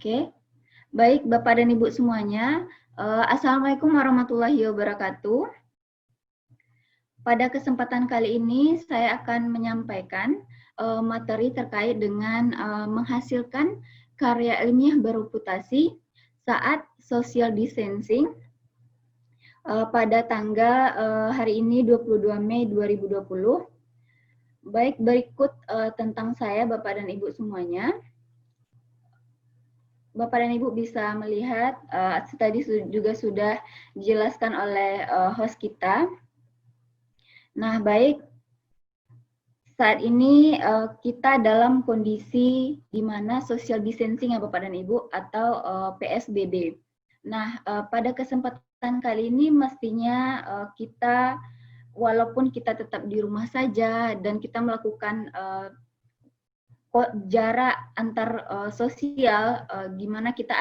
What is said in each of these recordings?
Oke, baik Bapak dan Ibu semuanya. Assalamualaikum warahmatullahi wabarakatuh. Pada kesempatan kali ini saya akan menyampaikan materi terkait dengan menghasilkan karya ilmiah bereputasi saat social distancing pada tanggal hari ini 22 Mei 2020. Baik, berikut tentang saya Bapak dan Ibu semuanya. Bapak dan Ibu bisa melihat, tadi juga sudah dijelaskan oleh host kita. Nah, baik, saat ini kita dalam kondisi di mana social distancing ya Bapak dan Ibu atau PSBB. Nah, pada kesempatan kali ini mestinya kita, walaupun kita tetap di rumah saja dan kita melakukan jarak antar sosial, gimana kita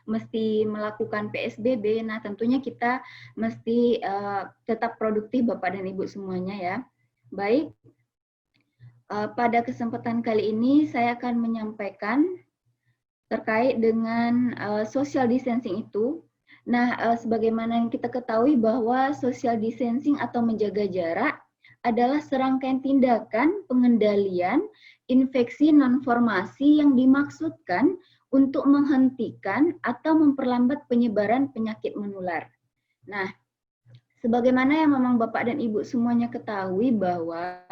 mesti melakukan PSBB. Nah, tentunya kita mesti tetap produktif Bapak dan Ibu semuanya ya. Baik, pada kesempatan kali ini saya akan menyampaikan terkait dengan social distancing itu. Nah, sebagaimana yang kita ketahui bahwa social distancing atau menjaga jarak adalah serangkaian tindakan pengendalian infeksi non-formasi yang dimaksudkan untuk menghentikan atau memperlambat penyebaran penyakit menular. Nah, sebagaimana yang memang Bapak dan Ibu semuanya ketahui bahwa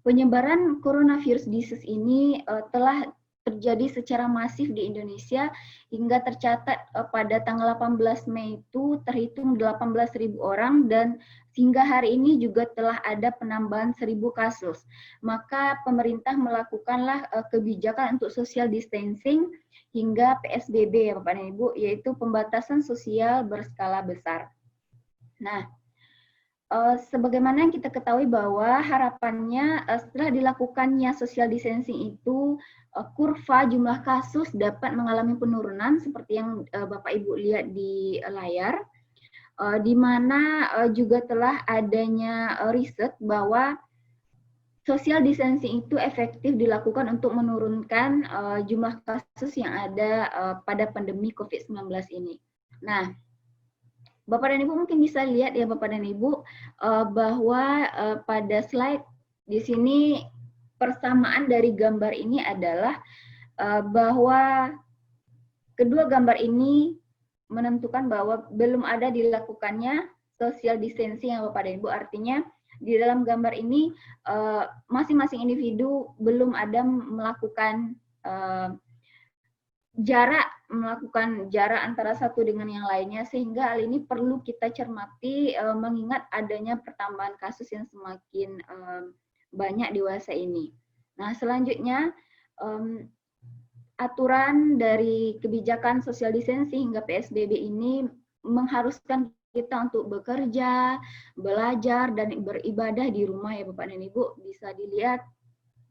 penyebaran coronavirus disease ini telah terjadi secara masif di Indonesia hingga tercatat pada tanggal 18 Mei itu terhitung 18.000 orang dan hingga hari ini juga telah ada penambahan 1.000 kasus. Maka pemerintah melakukanlah kebijakan untuk social distancing hingga PSBB ya Bapak dan Ibu, yaitu pembatasan sosial berskala besar. Nah, sebagaimana yang kita ketahui bahwa harapannya setelah dilakukannya social distancing itu kurva jumlah kasus dapat mengalami penurunan seperti yang Bapak Ibu lihat di layar, di mana juga telah adanya riset bahwa social distancing itu efektif dilakukan untuk menurunkan jumlah kasus yang ada pada pandemi COVID-19 ini. Nah, Bapak dan Ibu mungkin bisa lihat ya Bapak dan Ibu bahwa pada slide di sini persamaan dari gambar ini adalah bahwa kedua gambar ini menentukan bahwa belum ada dilakukannya social distancing ya Bapak dan Ibu. Artinya di dalam gambar ini masing-masing individu belum ada melakukan melakukan jarak antara satu dengan yang lainnya, sehingga hal ini perlu kita cermati mengingat adanya pertambahan kasus yang semakin banyak di masa ini. Nah, selanjutnya aturan dari kebijakan social distancing hingga PSBB ini mengharuskan kita untuk bekerja, belajar, dan beribadah di rumah ya Bapak dan Ibu. Bisa dilihat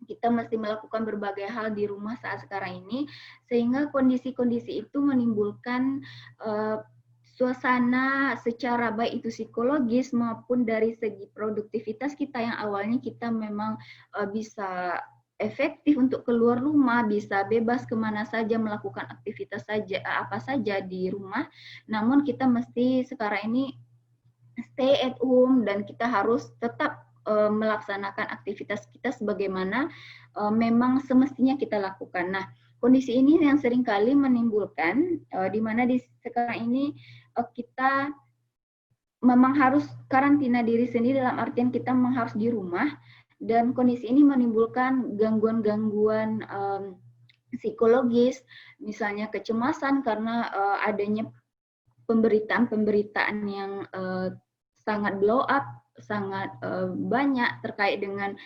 kita mesti melakukan berbagai hal di rumah saat sekarang ini, sehingga kondisi-kondisi itu menimbulkan suasana secara baik itu psikologis maupun dari segi produktivitas kita yang awalnya kita memang bisa efektif untuk keluar rumah, bisa bebas kemana saja, melakukan aktivitas saja apa saja di rumah, namun kita mesti sekarang ini stay at home dan kita harus tetap melaksanakan aktivitas kita sebagaimana memang semestinya kita lakukan. Nah, kondisi ini yang seringkali menimbulkan di mana di sekarang ini kita memang harus karantina diri sendiri dalam artian kita memang harus di rumah, dan kondisi ini menimbulkan gangguan-gangguan psikologis, misalnya kecemasan karena adanya pemberitaan yang sangat blow up, sangat banyak terkait dengan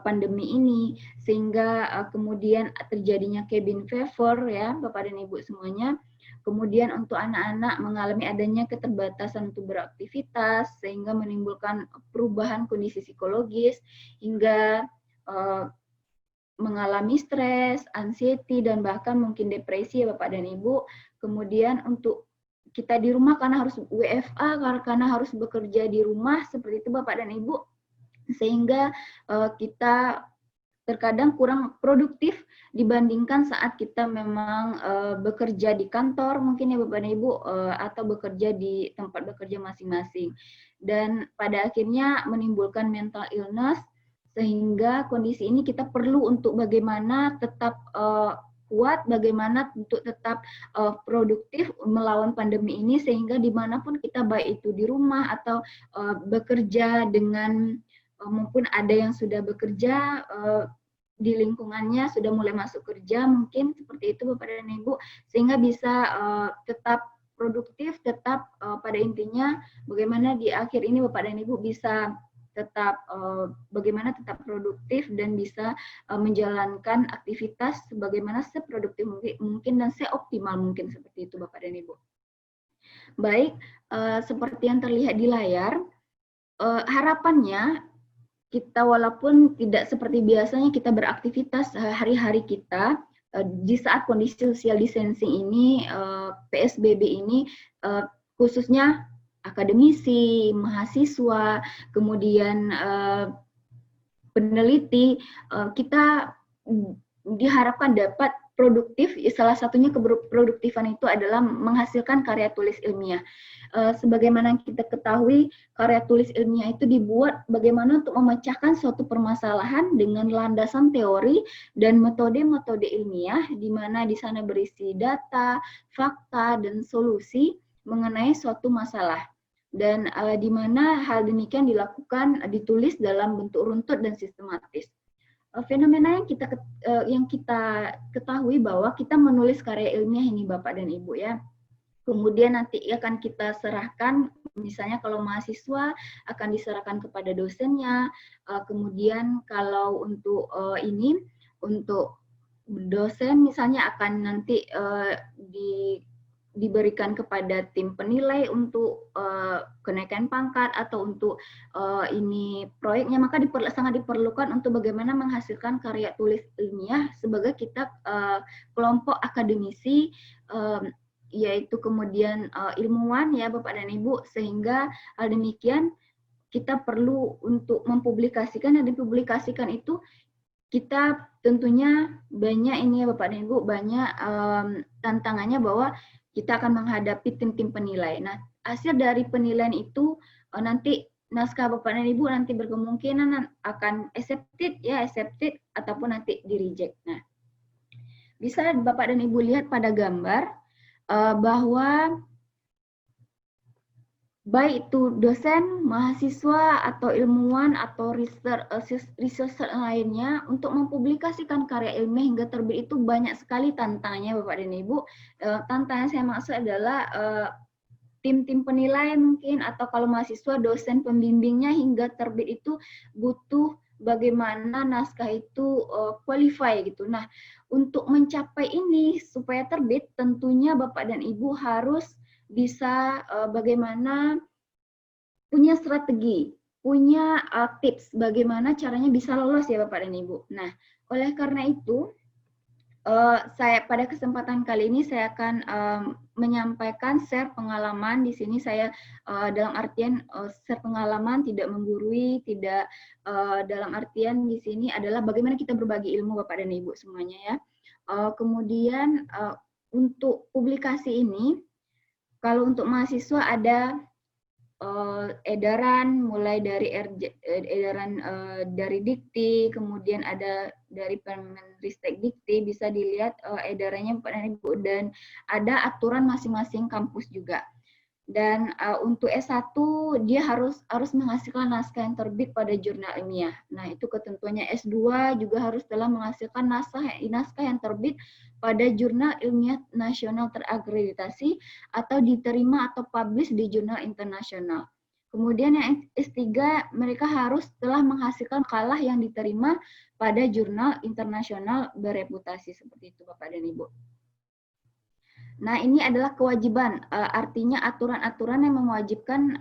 pandemi ini, sehingga kemudian terjadinya cabin fever ya Bapak dan Ibu semuanya. Kemudian untuk anak-anak mengalami adanya keterbatasan untuk beraktivitas sehingga menimbulkan perubahan kondisi psikologis hingga mengalami stres, anxiety, dan bahkan mungkin depresi ya Bapak dan Ibu. Kemudian untuk kita di rumah karena harus WFA, karena harus bekerja di rumah, seperti itu Bapak dan Ibu, sehingga kita terkadang kurang produktif dibandingkan saat kita memang bekerja di kantor mungkin ya Bapak dan Ibu, atau bekerja di tempat bekerja masing-masing. Dan pada akhirnya menimbulkan mental illness, sehingga kondisi ini kita perlu untuk bagaimana tetap kuat, bagaimana untuk tetap produktif melawan pandemi ini, sehingga dimanapun kita, baik itu di rumah atau bekerja dengan maupun ada yang sudah bekerja di lingkungannya sudah mulai masuk kerja, mungkin seperti itu Bapak dan Ibu, sehingga bisa tetap produktif, tetap pada intinya bagaimana di akhir ini Bapak dan Ibu bisa tetap bagaimana tetap produktif dan bisa menjalankan aktivitas sebagaimana seproduktif mungkin dan seoptimal mungkin, seperti itu Bapak dan Ibu. Baik, seperti yang terlihat di layar, harapannya kita walaupun tidak seperti biasanya kita beraktivitas hari-hari kita, di saat kondisi social distancing ini, PSBB ini, khususnya akademisi, mahasiswa, kemudian peneliti, kita diharapkan dapat produktif. Salah satunya keproduktifan itu adalah menghasilkan karya tulis ilmiah. Sebagaimana kita ketahui, karya tulis ilmiah itu dibuat bagaimana untuk memecahkan suatu permasalahan dengan landasan teori dan metode-metode ilmiah, di mana di sana berisi data, fakta, dan solusi mengenai suatu masalah. Dan di mana hal demikian dilakukan, ditulis dalam bentuk runtut dan sistematis. Fenomena yang kita ketahui bahwa kita menulis karya ilmiah ini Bapak dan Ibu ya, kemudian nanti akan kita serahkan, misalnya kalau mahasiswa akan diserahkan kepada dosennya, kemudian kalau untuk untuk dosen misalnya akan nanti diberikan kepada tim penilai untuk kenaikan pangkat atau untuk ini proyeknya, maka sangat diperlukan untuk bagaimana menghasilkan karya tulis ilmiah sebagai kita kelompok akademisi, yaitu kemudian ilmuwan ya Bapak dan Ibu, sehingga hal demikian kita perlu untuk mempublikasikan, dan dipublikasikan itu kita tentunya banyak ini ya Bapak dan Ibu, banyak tantangannya bahwa kita akan menghadapi tim-tim penilai. Nah, hasil dari penilaian itu nanti naskah Bapak dan Ibu nanti berkemungkinan akan accepted ataupun nanti di reject. Nah, bisa Bapak dan Ibu lihat pada gambar bahwa baik itu dosen, mahasiswa, atau ilmuwan, atau researcher lainnya, untuk mempublikasikan karya ilmiah hingga terbit itu banyak sekali tantangannya Bapak dan Ibu. Tantangan saya maksud adalah tim-tim penilai mungkin, atau kalau mahasiswa dosen pembimbingnya hingga terbit itu butuh bagaimana naskah itu qualify gitu. Nah, untuk mencapai ini supaya terbit, tentunya Bapak dan Ibu harus bisa bagaimana punya strategi, punya tips bagaimana caranya bisa lolos ya Bapak dan Ibu. Nah, oleh karena itu saya pada kesempatan kali ini saya akan menyampaikan share pengalaman. Di sini saya dalam artian share pengalaman, tidak menggurui, tidak dalam artian di sini adalah bagaimana kita berbagi ilmu Bapak dan Ibu semuanya ya. Kemudian untuk publikasi ini, kalau untuk mahasiswa ada edaran mulai dari edaran dari Dikti, kemudian ada dari Permenristek Dikti, bisa dilihat edarannya Bapak dan Ibu, dan ada aturan masing-masing kampus juga. Dan untuk S1 dia harus menghasilkan naskah yang terbit pada jurnal ilmiah. Nah, itu ketentuannya. S2 juga harus telah menghasilkan naskah yang terbit pada jurnal ilmiah nasional terakreditasi atau diterima atau publish di jurnal internasional. Kemudian yang S3 mereka harus telah menghasilkan makalah yang diterima pada jurnal internasional bereputasi, seperti itu Bapak dan Ibu. Nah, ini adalah kewajiban, artinya aturan-aturan yang mewajibkan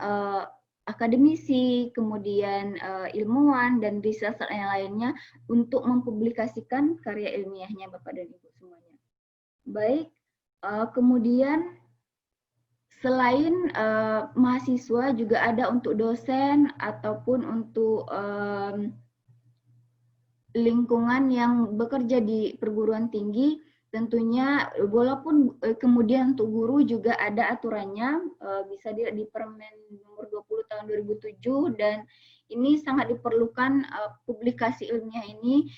akademisi, kemudian ilmuwan, dan researcher yang lainnya untuk mempublikasikan karya ilmiahnya Bapak dan Ibu semuanya. Baik, kemudian selain mahasiswa juga ada untuk dosen ataupun untuk lingkungan yang bekerja di perguruan tinggi, tentunya walaupun kemudian untuk guru juga ada aturannya, bisa dilihat di Permen nomor 20 tahun 2007, dan ini sangat diperlukan publikasi ilmiah ini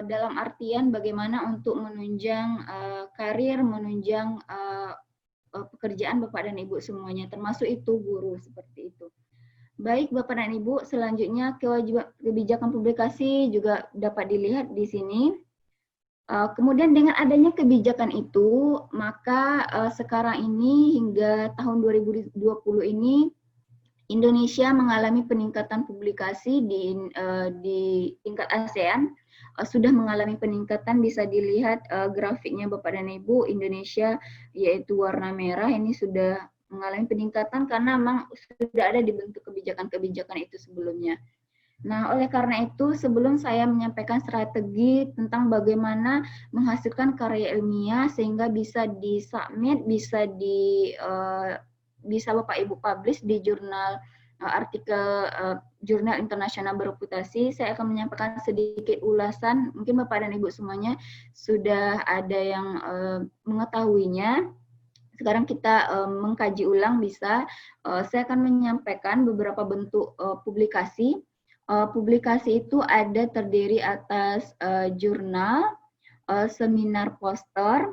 dalam artian bagaimana untuk menunjang karir, menunjang pekerjaan Bapak dan Ibu semuanya, termasuk itu guru, seperti itu. Baik Bapak dan Ibu, selanjutnya kebijakan publikasi juga dapat dilihat di sini. Kemudian dengan adanya kebijakan itu, maka sekarang ini hingga tahun 2020 ini Indonesia mengalami peningkatan publikasi di tingkat ASEAN, sudah mengalami peningkatan, bisa dilihat grafiknya Bapak dan Ibu. Indonesia yaitu warna merah ini sudah mengalami peningkatan karena memang sudah ada dibentuk kebijakan-kebijakan itu sebelumnya. Nah, oleh karena itu, sebelum saya menyampaikan strategi tentang bagaimana menghasilkan karya ilmiah sehingga bisa disubmit, bisa Bapak Ibu publish di jurnal artikel jurnal internasional bereputasi, saya akan menyampaikan sedikit ulasan. Mungkin Bapak dan Ibu semuanya sudah ada yang mengetahuinya. Sekarang kita mengkaji ulang bisa. Saya akan menyampaikan beberapa bentuk publikasi. Publikasi itu ada terdiri atas jurnal, seminar poster,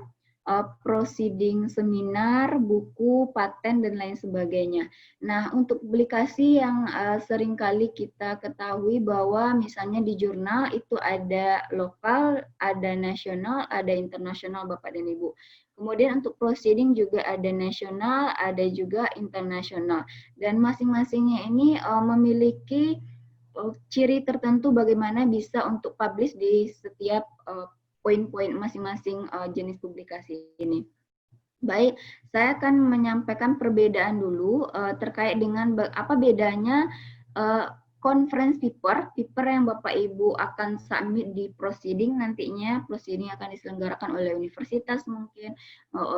proceeding seminar, buku, paten, dan lain sebagainya. Nah, untuk publikasi yang seringkali kita ketahui bahwa misalnya di jurnal itu ada lokal, ada nasional, ada internasional Bapak dan Ibu. Kemudian untuk proceeding juga ada nasional, ada juga internasional. Dan masing-masingnya ini memiliki ciri tertentu bagaimana bisa untuk publish di setiap poin-poin masing-masing jenis publikasi ini. Baik, saya akan menyampaikan perbedaan dulu terkait dengan apa bedanya conference paper yang Bapak Ibu akan submit di proceeding nantinya. Proceeding akan diselenggarakan oleh universitas mungkin,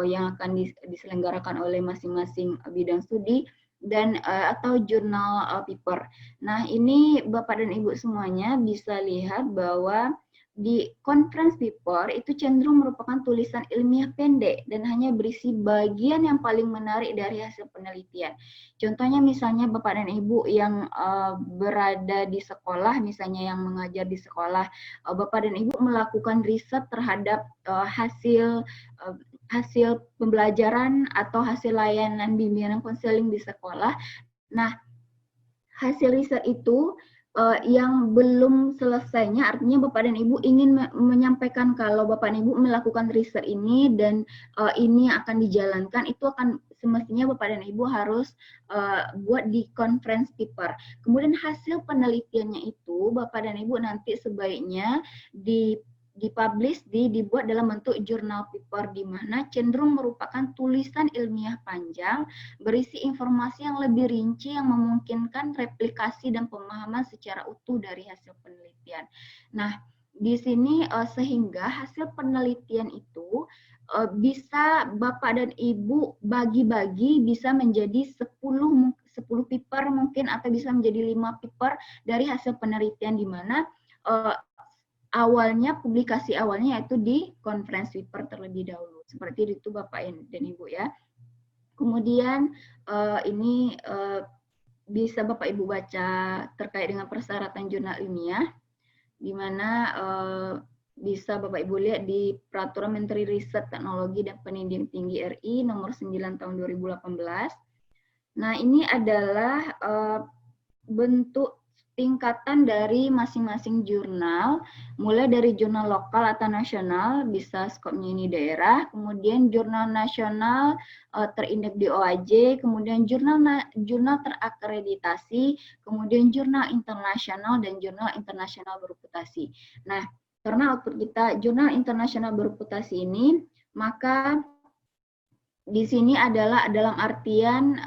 yang akan diselenggarakan oleh masing-masing bidang studi, dan atau jurnal paper. Nah, ini Bapak dan Ibu semuanya bisa lihat bahwa di conference paper itu cenderung merupakan tulisan ilmiah pendek dan hanya berisi bagian yang paling menarik dari hasil penelitian. Contohnya misalnya Bapak dan Ibu yang berada di sekolah, misalnya yang mengajar di sekolah, Bapak dan Ibu melakukan riset terhadap hasil pembelajaran atau hasil layanan bimbingan konseling di sekolah. Nah, hasil riset itu yang belum selesainya, artinya Bapak dan Ibu ingin menyampaikan kalau Bapak dan Ibu melakukan riset ini dan ini akan dijalankan, itu akan semestinya Bapak dan Ibu harus buat di conference paper. Kemudian hasil penelitiannya itu Bapak dan Ibu nanti sebaiknya dipublish, dibuat dalam bentuk jurnal paper, di mana cenderung merupakan tulisan ilmiah panjang berisi informasi yang lebih rinci yang memungkinkan replikasi dan pemahaman secara utuh dari hasil penelitian. Nah, di sini sehingga hasil penelitian itu bisa Bapak dan Ibu bagi-bagi, bisa menjadi 10 paper mungkin, atau bisa menjadi 5 paper dari hasil penelitian, di mana awalnya, publikasi awalnya yaitu di conference paper terlebih dahulu. Seperti itu Bapak dan Ibu ya. Kemudian ini bisa Bapak Ibu baca terkait dengan persyaratan jurnal ilmiah, di mana bisa Bapak Ibu lihat di Peraturan Menteri Riset, Teknologi, dan Pendidikan Tinggi RI nomor 9 tahun 2018. Nah, ini adalah bentuk tingkatan dari masing-masing jurnal, mulai dari jurnal lokal atau nasional, bisa skopnya ini daerah, kemudian jurnal nasional terindeks di OAJ, kemudian jurnal terakreditasi, kemudian jurnal internasional, dan jurnal internasional bereputasi. Nah, karena output kita jurnal internasional bereputasi ini, maka di sini adalah dalam artian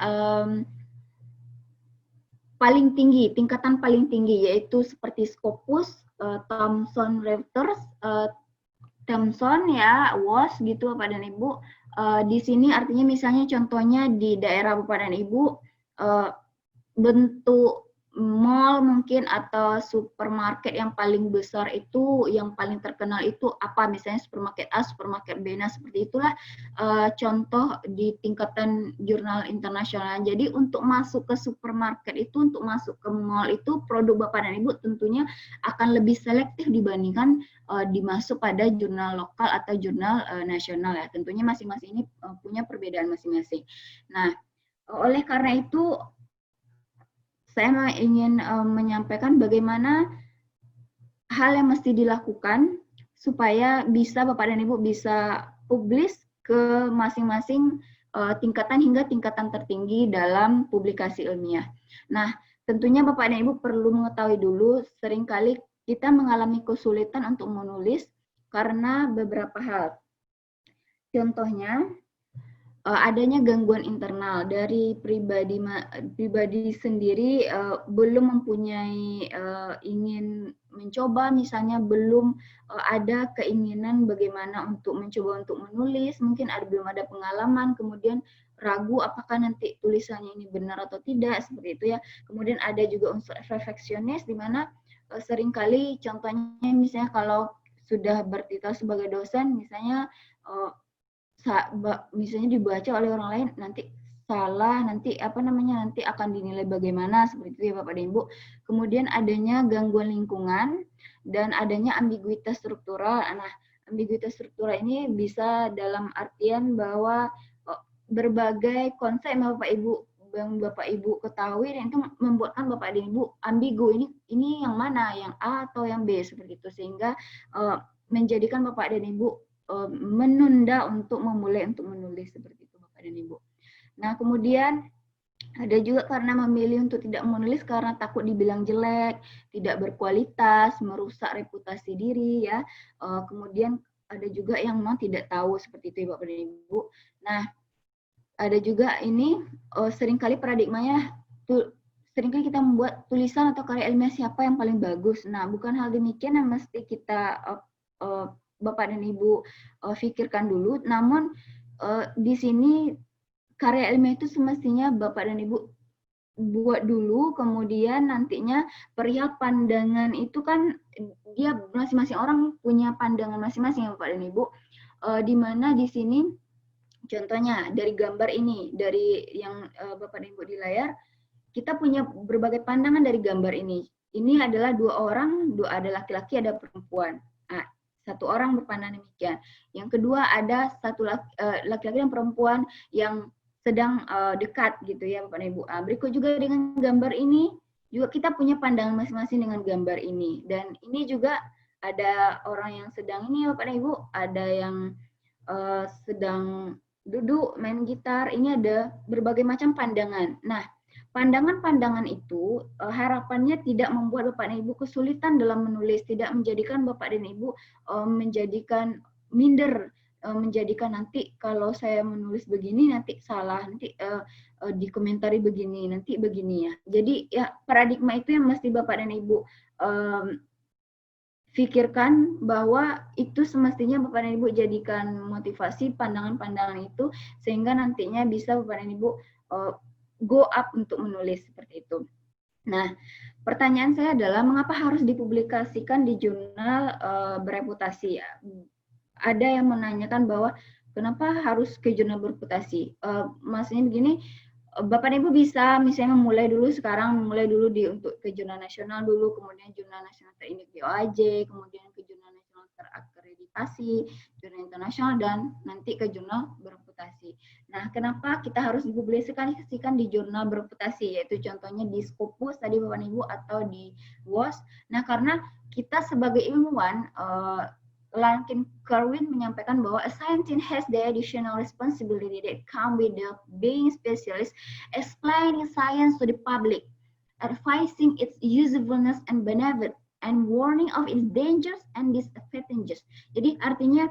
paling tinggi, tingkatan paling tinggi, yaitu seperti Scopus, Thomson Reuters, Thomson ya, WOS gitu Bapak dan Ibu. Di sini artinya misalnya contohnya di daerah Bapak dan Ibu, bentuk mall mungkin atau supermarket yang paling besar itu, yang paling terkenal itu apa, misalnya supermarket A, supermarket B. Nah, seperti itulah contoh di tingkatan jurnal internasional. Jadi untuk masuk ke supermarket itu, untuk masuk ke mall itu, produk Bapak dan Ibu tentunya akan lebih selektif dibandingkan dimasuk pada jurnal lokal atau jurnal nasional ya. Tentunya masing-masing ini punya perbedaan masing-masing. Nah, oleh karena itu saya ingin menyampaikan bagaimana hal yang mesti dilakukan supaya bisa Bapak dan Ibu bisa publish ke masing-masing tingkatan hingga tingkatan tertinggi dalam publikasi ilmiah. Nah, tentunya Bapak dan Ibu perlu mengetahui dulu, seringkali kita mengalami kesulitan untuk menulis karena beberapa hal. Contohnya, adanya gangguan internal dari pribadi sendiri, belum mempunyai ingin mencoba, misalnya belum ada keinginan bagaimana untuk mencoba untuk menulis, mungkin belum ada pengalaman, kemudian ragu apakah nanti tulisannya ini benar atau tidak, seperti itu ya. Kemudian ada juga unsur perfeksionis, di mana seringkali contohnya misalnya kalau sudah bertitel sebagai dosen, misalnya misalnya dibaca oleh orang lain nanti salah, nanti nanti akan dinilai bagaimana, seperti itu ya Bapak dan Ibu. Kemudian adanya gangguan lingkungan dan adanya ambiguitas struktural. Nah, ambiguitas struktural ini bisa dalam artian bahwa berbagai konsep yang Bapak Ibu ketahui, dan itu membuatkan Bapak dan Ibu ambigu, ini yang mana, yang A atau yang B, seperti itu, sehingga menjadikan Bapak dan Ibu menunda untuk memulai untuk menulis, seperti itu Bapak dan Ibu. Nah, kemudian ada juga karena memilih untuk tidak menulis karena takut dibilang jelek, tidak berkualitas, merusak reputasi diri ya. Kemudian ada juga yang memang tidak tahu, seperti itu Bapak dan Ibu. Nah, ada juga ini seringkali paradigmanya seringkali kita membuat tulisan atau karya ilmiah siapa yang paling bagus. Nah, bukan hal demikian yang mesti kita Bapak dan Ibu pikirkan dulu, namun di sini karya ilmiah itu semestinya Bapak dan Ibu buat dulu, kemudian nantinya perihal pandangan itu kan dia masing-masing orang punya pandangan masing-masing ya Bapak dan Ibu, di mana di sini contohnya dari gambar ini, dari yang Bapak dan Ibu di layar, kita punya berbagai pandangan dari gambar ini. Ini adalah dua orang, ada laki-laki, ada perempuan. Nah, satu orang berpandang demikian. Yang kedua ada satu laki-laki dan perempuan yang sedang dekat gitu ya Bapak dan Ibu. Berikut juga dengan gambar ini juga kita punya pandangan masing-masing dengan gambar ini. Dan ini juga ada orang yang sedang ini Bapak dan Ibu, ada yang sedang duduk main gitar. Ini ada berbagai macam pandangan. Nah, pandangan-pandangan itu harapannya tidak membuat Bapak dan Ibu kesulitan dalam menulis, tidak menjadikan Bapak dan Ibu menjadikan minder, menjadikan nanti kalau saya menulis begini nanti salah, nanti dikomentari begini, nanti begini ya. Jadi ya paradigma itu yang mesti Bapak dan Ibu pikirkan, bahwa itu semestinya Bapak dan Ibu jadikan motivasi pandangan-pandangan itu sehingga nantinya bisa Bapak dan Ibu go up untuk menulis, seperti itu. Nah, pertanyaan saya adalah mengapa harus dipublikasikan di jurnal bereputasi? Ada yang menanyakan bahwa kenapa harus ke jurnal bereputasi? Maksudnya begini, Bapak dan Ibu bisa misalnya memulai dulu untuk ke jurnal nasional dulu, kemudian jurnal nasional terinduk di OAJ, kemudian ke jurnal nasional terakreditasi, jurnal internasional, dan nanti ke jurnal bereputasi. Nah, kenapa kita harus dipublikasikan di jurnal bereputasi, yaitu contohnya di Scopus tadi Bapak Ibu atau di WOS. Nah, karena kita sebagai ilmuwan, Larkin Kerwin menyampaikan bahwa a scientist has the additional responsibility that come with the being specialist, explaining science to the public, advising its usefulness and benefit, and warning of its dangers and disadvantages. Jadi artinya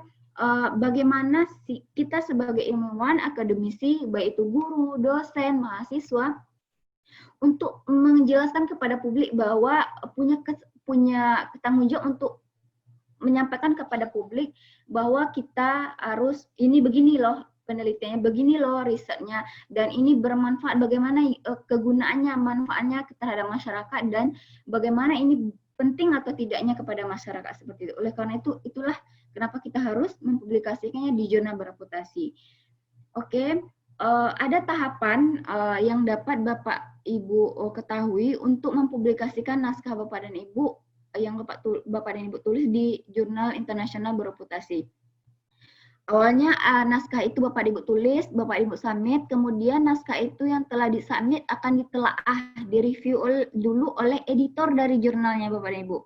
bagaimana kita sebagai ilmuwan, akademisi, baik itu guru, dosen, mahasiswa, untuk menjelaskan kepada publik bahwa punya tanggung jawab untuk menyampaikan kepada publik bahwa kita harus ini begini loh penelitiannya begini loh risetnya, dan ini bermanfaat, bagaimana kegunaannya, manfaatnya terhadap masyarakat, dan bagaimana ini penting atau tidaknya kepada masyarakat seperti itu. Oleh karena itu, itulah kenapa kita harus mempublikasikannya di jurnal bereputasi. Oke, ada tahapan yang dapat Bapak Ibu ketahui untuk mempublikasikan naskah Bapak dan Ibu yang Bapak dan Ibu tulis di jurnal internasional bereputasi. Awalnya naskah itu Bapak Ibu tulis, Bapak Ibu submit, kemudian naskah itu yang telah disubmit akan ditelaah, direview dulu oleh editor dari jurnalnya Bapak Ibu.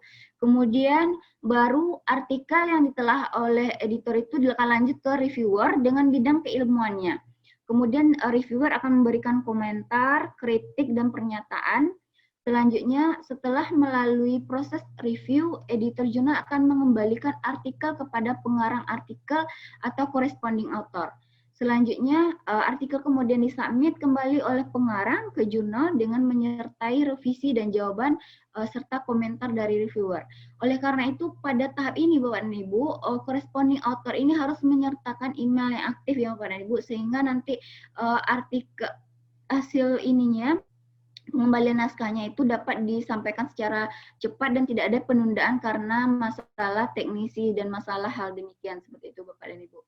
Kemudian baru artikel yang ditelah oleh editor itu akan lanjut ke reviewer dengan bidang keilmuannya. Kemudian reviewer akan memberikan komentar, kritik, dan pernyataan. Selanjutnya, setelah melalui proses review, editor jurnal akan mengembalikan artikel kepada pengarang artikel atau corresponding author. Selanjutnya, artikel kemudian disubmit kembali oleh pengarang ke jurnal dengan menyertai revisi dan jawaban serta komentar dari reviewer. Oleh karena itu, pada tahap ini Bapak dan Ibu, corresponding author ini harus menyertakan email yang aktif ya Bapak dan Ibu, sehingga nanti artikel hasil ininya, pengembalian naskahnya itu dapat disampaikan secara cepat dan tidak ada penundaan karena masalah teknisi dan masalah hal demikian, seperti itu Bapak dan Ibu.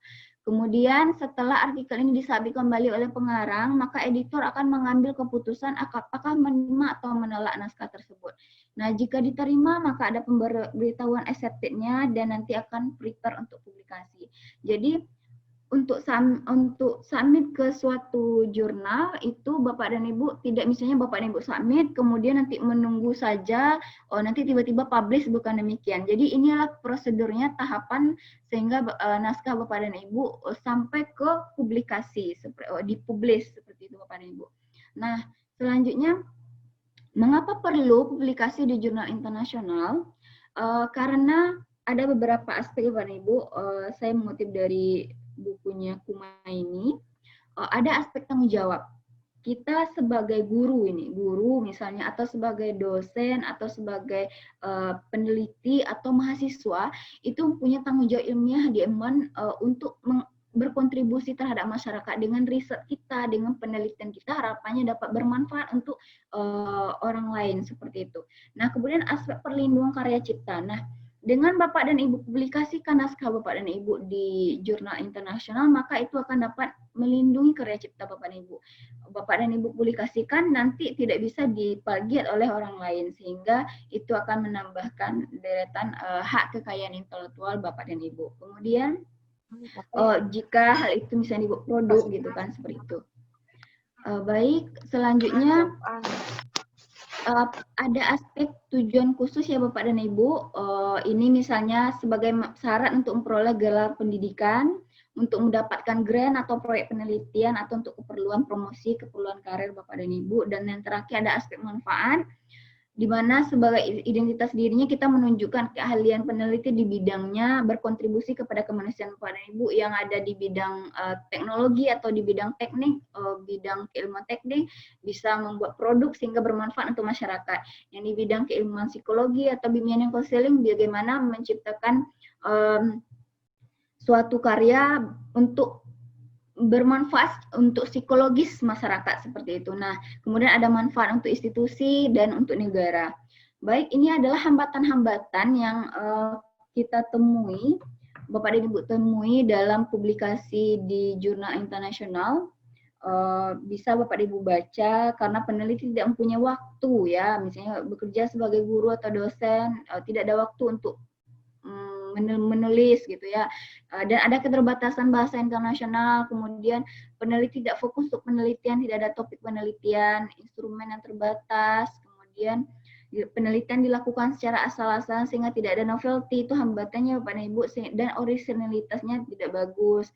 Kemudian setelah artikel ini disubmit kembali oleh pengarang, maka editor akan mengambil keputusan apakah menerima atau menolak naskah tersebut. Nah, jika diterima maka ada pemberitahuan accepted-nya dan nanti akan prepare untuk publikasi. Jadi untuk submit ke suatu jurnal itu Bapak dan Ibu tidak, misalnya Bapak dan Ibu submit kemudian nanti menunggu saja, nanti tiba-tiba publish, bukan demikian. Jadi inilah prosedurnya, tahapan sehingga naskah Bapak dan Ibu sampai ke publikasi, dipublish seperti itu Bapak dan Ibu. Nah, selanjutnya mengapa perlu publikasi di jurnal internasional? Karena ada beberapa aspek Bapak dan Ibu, saya mengutip dari bukunya Kumaini, ada aspek tanggung jawab. Kita sebagai guru misalnya, atau sebagai dosen, atau sebagai peneliti atau mahasiswa, itu punya tanggung jawab ilmiah di Emban untuk berkontribusi terhadap masyarakat dengan riset kita, dengan penelitian kita, harapannya dapat bermanfaat untuk orang lain, seperti itu. Nah, kemudian aspek perlindungan karya cipta. Nah, dengan Bapak dan Ibu publikasikan naskah Bapak dan Ibu di jurnal internasional, maka itu akan dapat melindungi karya cipta Bapak dan Ibu. Bapak dan Ibu publikasikan nanti tidak bisa diplagiat oleh orang lain, sehingga itu akan menambahkan deretan hak kekayaan intelektual Bapak dan Ibu. Kemudian jika hal itu misalnya dibuat produk gitu kan, seperti itu. Baik, selanjutnya ada aspek tujuan khusus ya Bapak dan Ibu. Ini misalnya sebagai syarat untuk memperoleh gelar pendidikan, untuk mendapatkan grant atau proyek penelitian, atau untuk keperluan promosi, keperluan karir Bapak dan Ibu. Dan yang terakhir ada aspek manfaat, di mana sebagai identitas dirinya kita menunjukkan keahlian peneliti di bidangnya, berkontribusi kepada kemanusiaan Bapak dan Ibu yang ada di bidang teknologi atau di bidang teknik, bidang keilmuan teknik, bisa membuat produk sehingga bermanfaat untuk masyarakat. Yang di bidang keilmuan psikologi atau bimbingan konseling, bagaimana menciptakan suatu karya untuk bermanfaat untuk psikologis masyarakat, seperti itu. Nah, kemudian ada manfaat untuk institusi dan untuk negara. Baik, ini adalah hambatan-hambatan yang kita temui, Bapak dan Ibu temui dalam publikasi di jurnal internasional. Bisa Bapak dan Ibu baca, karena peneliti tidak mempunyai waktu ya, misalnya bekerja sebagai guru atau dosen, tidak ada waktu untuk menulis gitu ya, dan ada keterbatasan bahasa internasional, kemudian peneliti tidak fokus untuk penelitian, tidak ada topik penelitian, instrumen yang terbatas, kemudian penelitian dilakukan secara asal-asalan sehingga tidak ada novelty, itu hambatannya Bapak dan Ibu, dan originalitasnya tidak bagus.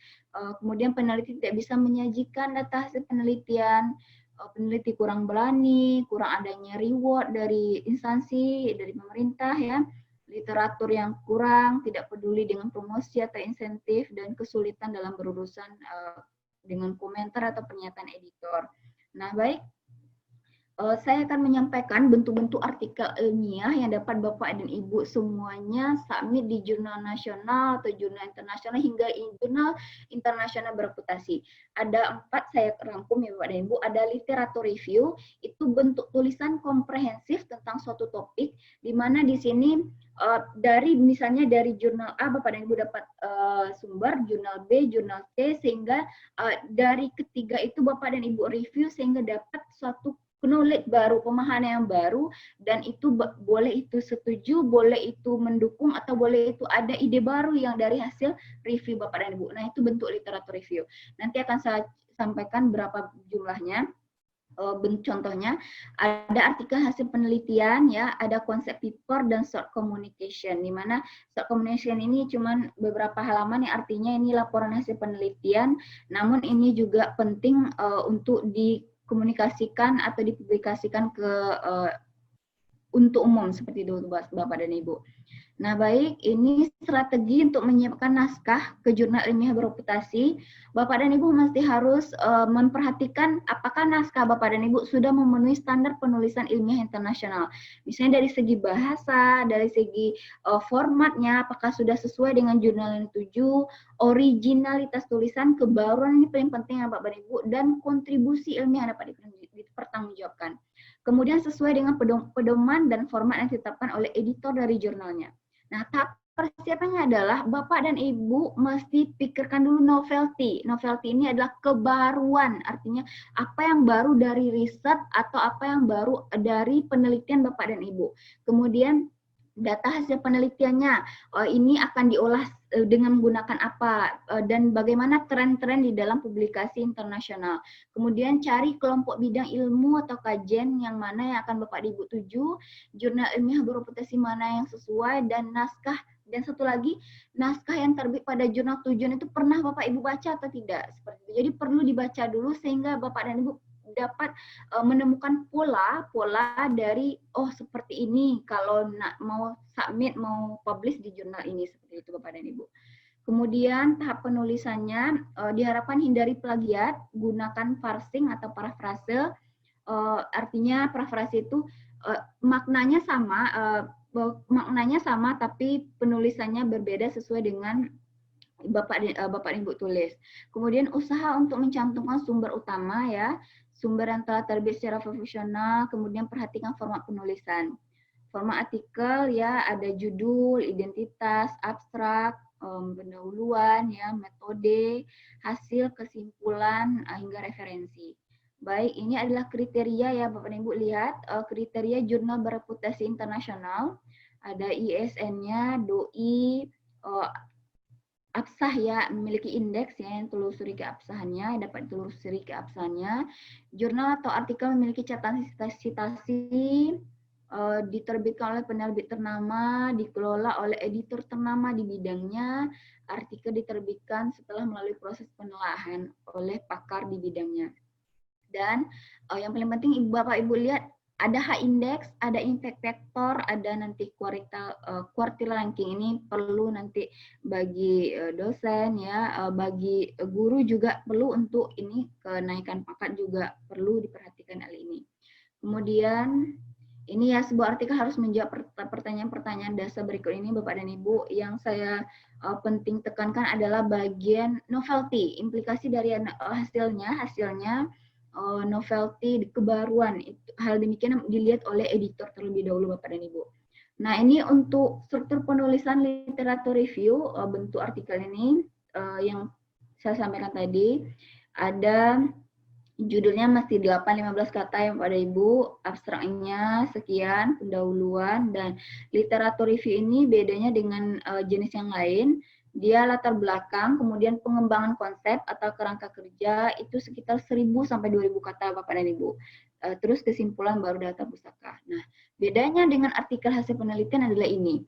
Kemudian peneliti tidak bisa menyajikan data hasil penelitian, peneliti kurang berani, kurang adanya reward dari instansi, dari pemerintah ya, literatur yang kurang, tidak peduli dengan promosi atau insentif, dan kesulitan dalam berurusan dengan komentar atau pernyataan editor. Nah, baik, Saya akan menyampaikan bentuk-bentuk artikel ilmiah yang dapat Bapak dan Ibu semuanya submit di jurnal nasional atau jurnal internasional hingga jurnal internasional bereputasi. Ada 4 saya rangkum ya Bapak dan Ibu. Ada literatur review, itu bentuk tulisan komprehensif tentang suatu topik, di mana di sini misalnya dari jurnal A Bapak dan Ibu dapat sumber, jurnal B, jurnal C, sehingga dari ketiga itu Bapak dan Ibu review sehingga dapat suatu knowledge baru, pemahaman yang baru, dan itu boleh itu setuju, boleh itu mendukung, atau boleh itu ada ide baru yang dari hasil review Bapak dan Ibu. Nah, itu bentuk literatur review. Nanti akan saya sampaikan berapa jumlahnya. Contohnya ada artikel hasil penelitian, ya, ada konsep paper dan short communication, di mana short communication ini cuma beberapa halaman yang artinya ini laporan hasil penelitian, namun ini juga penting untuk dikomunikasikan atau dipublikasikan ke untuk umum seperti itu Bapak dan Ibu. Nah, baik, ini strategi untuk menyiapkan naskah ke jurnal ilmiah bereputasi. Bapak dan Ibu mesti harus memperhatikan apakah naskah Bapak dan Ibu sudah memenuhi standar penulisan ilmiah internasional. Misalnya dari segi bahasa, dari segi formatnya, apakah sudah sesuai dengan jurnal yang dituju, originalitas tulisan, kebaruan ini paling penting ya Bapak dan Ibu, dan kontribusi ilmiah yang dapat dipertanggungjawabkan. Kemudian sesuai dengan pedoman dan format yang ditetapkan oleh editor dari jurnalnya. Nah, tahap persiapannya adalah Bapak dan Ibu mesti pikirkan dulu novelty. Novelty ini adalah kebaruan, artinya apa yang baru dari riset atau apa yang baru dari penelitian Bapak dan Ibu. Kemudian data hasil penelitiannya, ini akan diolah dengan menggunakan apa, dan bagaimana tren-tren di dalam publikasi internasional. Kemudian cari kelompok bidang ilmu atau kajian yang mana yang akan Bapak Ibu tuju, jurnal ilmiah bereputasi mana yang sesuai, dan naskah. Dan satu lagi, naskah yang terbit pada jurnal tujuan itu pernah Bapak Ibu baca atau tidak. Seperti itu. Jadi perlu dibaca dulu sehingga Bapak dan Ibu dapat menemukan pola dari seperti ini kalau mau submit, mau publish di jurnal ini, seperti itu Bapak dan Ibu. Kemudian tahap penulisannya diharapkan hindari plagiat, gunakan parsing atau parafrase. Artinya parafrase itu maknanya sama tapi penulisannya berbeda sesuai dengan Bapak dan Ibu tulis. Kemudian usaha untuk mencantumkan sumber utama, ya, sumber yang telah terbit secara profesional, kemudian perhatikan format penulisan. Format artikel, ya, ada judul, identitas, abstrak, pendahuluan, ya, metode, hasil, kesimpulan, hingga referensi. Baik, ini adalah kriteria, ya, Bapak dan Ibu lihat, kriteria jurnal bereputasi internasional, ada ISN-nya, DOI, absah, ya, memiliki indeks, ya, yang telusuri keabsahannya, dapat ditelusuri keabsahannya. Jurnal atau artikel memiliki catatan citasi, diterbitkan oleh penerbit ternama, dikelola oleh editor ternama di bidangnya, artikel diterbitkan setelah melalui proses penelaahan oleh pakar di bidangnya. Dan yang paling penting Bapak Ibu lihat, ada H-index, ada impact factor, ada nanti quartile ranking. Ini perlu nanti bagi dosen, ya, bagi guru juga perlu untuk ini kenaikan pangkat juga perlu diperhatikan hal ini. Kemudian ini, ya, sebuah artikel harus menjawab pertanyaan-pertanyaan dasar berikut ini Bapak dan Ibu. Yang saya penting tekankan adalah bagian novelty, implikasi dari hasilnya novelty, kebaruan. Hal demikian dilihat oleh editor terlebih dahulu Bapak dan Ibu. Nah, ini untuk struktur penulisan literatur review, bentuk artikel ini yang saya sampaikan tadi. Ada judulnya masih 8-15 kata ya Bapak dan Ibu, abstraknya sekian, pendahuluan, dan literatur review ini bedanya dengan jenis yang lain. Dia latar belakang, kemudian pengembangan konsep atau kerangka kerja itu sekitar 1.000 sampai 2.000 kata Bapak dan Ibu. Terus kesimpulan baru data pustaka. Nah, bedanya dengan artikel hasil penelitian adalah ini.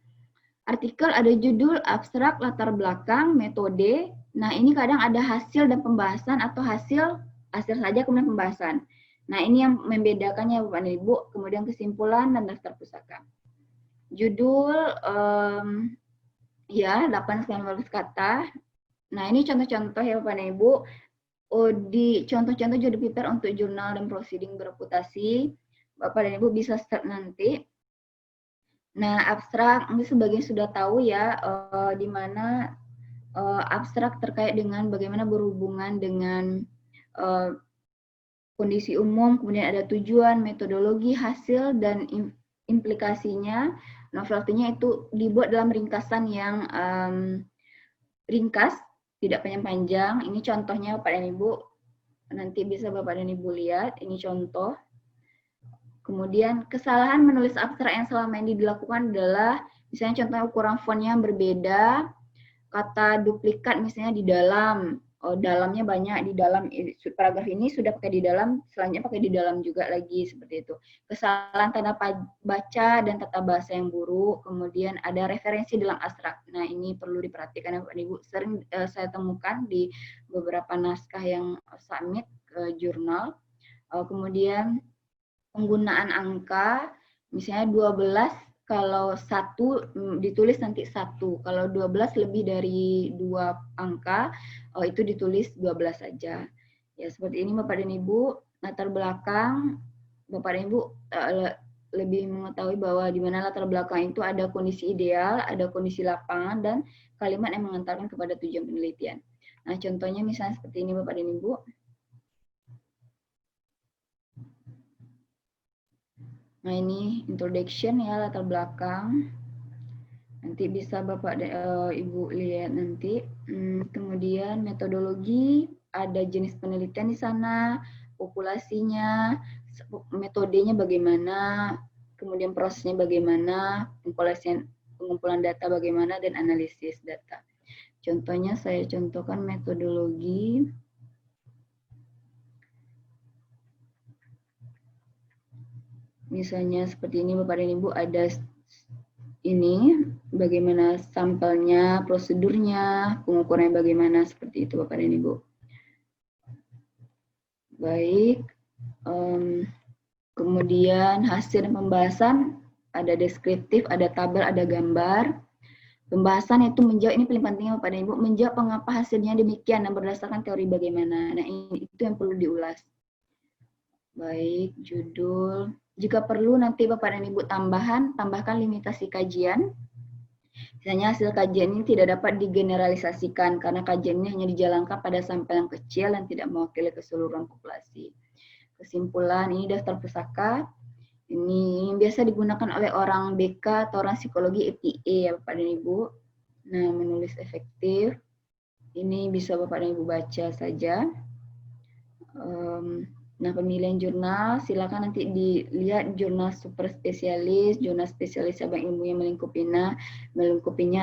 Artikel ada judul, abstrak, latar belakang, metode. Nah, ini kadang ada hasil dan pembahasan atau hasil saja kemudian pembahasan. Nah, ini yang membedakannya Bapak dan Ibu, kemudian kesimpulan dan daftar pustaka. Judul, ya, 8-15 kata. Nah, ini contoh-contoh ya Bapak dan Ibu. Di contoh-contoh judul paper untuk jurnal dan proceeding bereputasi. Bapak dan Ibu bisa start nanti. Nah, abstrak mungkin sebagian sudah tahu ya, di mana abstrak terkait dengan bagaimana berhubungan dengan kondisi umum, kemudian ada tujuan, metodologi, hasil, dan implikasinya. Novelty-nya itu dibuat dalam ringkasan yang ringkas, tidak panjang-panjang. Ini contohnya Bapak dan Ibu, nanti bisa Bapak dan Ibu lihat, ini contoh. Kemudian kesalahan menulis abstrak yang selama ini dilakukan adalah, misalnya contohnya ukuran fontnya yang berbeda, kata duplikat misalnya di dalam, dalamnya banyak, di dalam paragraf ini sudah pakai di dalam, selanjutnya pakai di dalam juga lagi, seperti itu. Kesalahan tanda baca dan tata bahasa yang buruk, kemudian ada referensi dalam abstrak. Nah, ini perlu diperhatikan ya Bapak Ibu, sering saya temukan di beberapa naskah yang submit ke jurnal. Kemudian penggunaan angka, misalnya 12, kalau 1 ditulis nanti 1. Kalau 12 lebih dari 2 angka, itu ditulis 12 saja. Ya, seperti ini Bapak dan Ibu. Latar belakang, Bapak dan Ibu lebih mengetahui bahwa di mana latar belakang itu ada kondisi ideal, ada kondisi lapangan, dan kalimat yang mengantarkan kepada tujuan penelitian. Nah, contohnya misalnya seperti ini Bapak dan Ibu. Nah, ini introduction ya, latar belakang. Nanti bisa Bapak Ibu lihat nanti. Kemudian metodologi, ada jenis penelitian di sana, populasinya, metodenya bagaimana, kemudian prosesnya bagaimana, pengumpulan data bagaimana, dan analisis data. Contohnya saya contohkan metodologi. Misalnya seperti ini Bapak dan Ibu, ada ini bagaimana sampelnya, prosedurnya, pengukurannya bagaimana, seperti itu Bapak dan Ibu. Baik, kemudian hasil pembahasan, ada deskriptif, ada tabel, ada gambar. Pembahasan itu menjawab, ini paling pentingnya Bapak dan Ibu, menjawab mengapa hasilnya demikian dan berdasarkan teori bagaimana. Nah, itu yang perlu diulas. Baik, judul. Jika perlu nanti Bapak dan Ibu tambahkan limitasi kajian. Misalnya hasil kajian ini tidak dapat digeneralisasikan karena kajian ini hanya dijalankan pada sampel yang kecil dan tidak mewakili keseluruhan populasi. Kesimpulan, ini daftar pusaka. Ini biasa digunakan oleh orang BK atau orang psikologi EPA ya Bapak dan Ibu. Nah, menulis efektif. Ini bisa Bapak dan Ibu baca saja. Nah, pemilihan jurnal, silakan nanti dilihat jurnal super spesialis, jurnal spesialis cabang ilmu yang melingkupinya,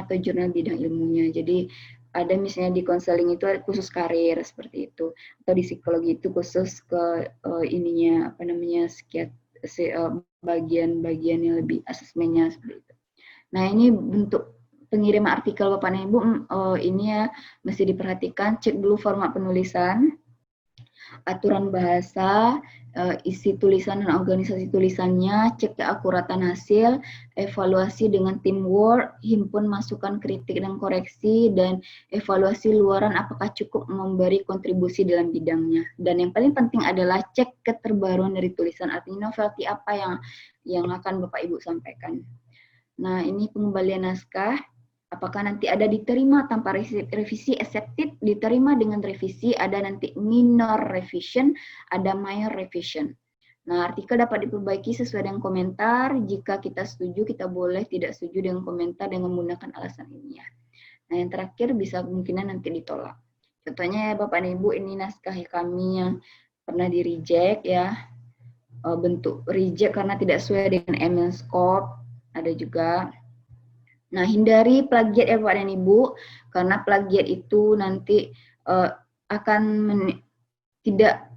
atau jurnal bidang ilmunya. Jadi ada misalnya di konseling itu ada khusus karir seperti itu, atau di psikologi itu khusus ke bagian-bagian yang lebih asesmennya seperti itu. Nah, ini bentuk pengiriman artikel Bapak dan Ibu, ini ya mesti diperhatikan, cek dulu format penulisan, aturan bahasa, isi tulisan dan organisasi tulisannya, cek keakuratan hasil, evaluasi dengan teamwork, himpun masukan kritik dan koreksi, dan evaluasi luaran apakah cukup memberi kontribusi dalam bidangnya. Dan yang paling penting adalah cek keterbaruan dari tulisan, artinya novelty apa yang akan Bapak Ibu sampaikan. Nah, ini pengembalian naskah. Apakah nanti ada diterima tanpa revisi, accepted, diterima dengan revisi, ada nanti minor revision, ada minor revision. Nah, artikel dapat diperbaiki sesuai dengan komentar. Jika kita setuju, kita boleh, tidak setuju dengan komentar dengan menggunakan alasan ilmiah. Nah, yang terakhir bisa kemungkinan nanti ditolak. Contohnya ya Bapak dan Ibu, ini naskah kami yang pernah di reject ya. Bentuk reject karena tidak sesuai dengan email scope, ada juga. Nah, hindari plagiat ya Bapak dan Ibu, karena plagiat itu nanti akan menimbulkan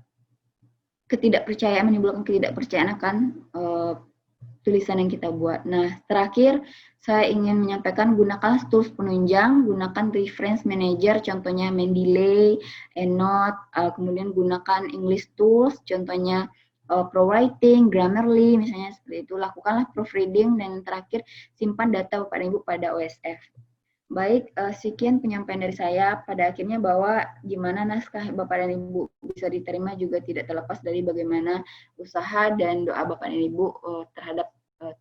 ketidakpercayaan akan tulisan yang kita buat. Nah, terakhir saya ingin menyampaikan gunakan tools penunjang, gunakan reference manager, contohnya Mendeley, EndNote, kemudian gunakan English tools, contohnya ProWriting, Grammarly, misalnya seperti itu. Lakukanlah proofreading, dan terakhir simpan data Bapak dan Ibu pada OSF. Baik, sekian penyampaian dari saya. Pada akhirnya bahwa gimana naskah Bapak dan Ibu bisa diterima juga tidak terlepas dari bagaimana usaha dan doa Bapak dan Ibu terhadap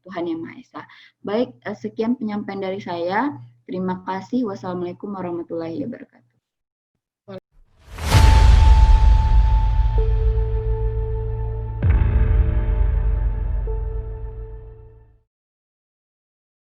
Tuhan Yang Maha Esa. Baik, sekian penyampaian dari saya. Terima kasih. Wassalamualaikum warahmatullahi wabarakatuh.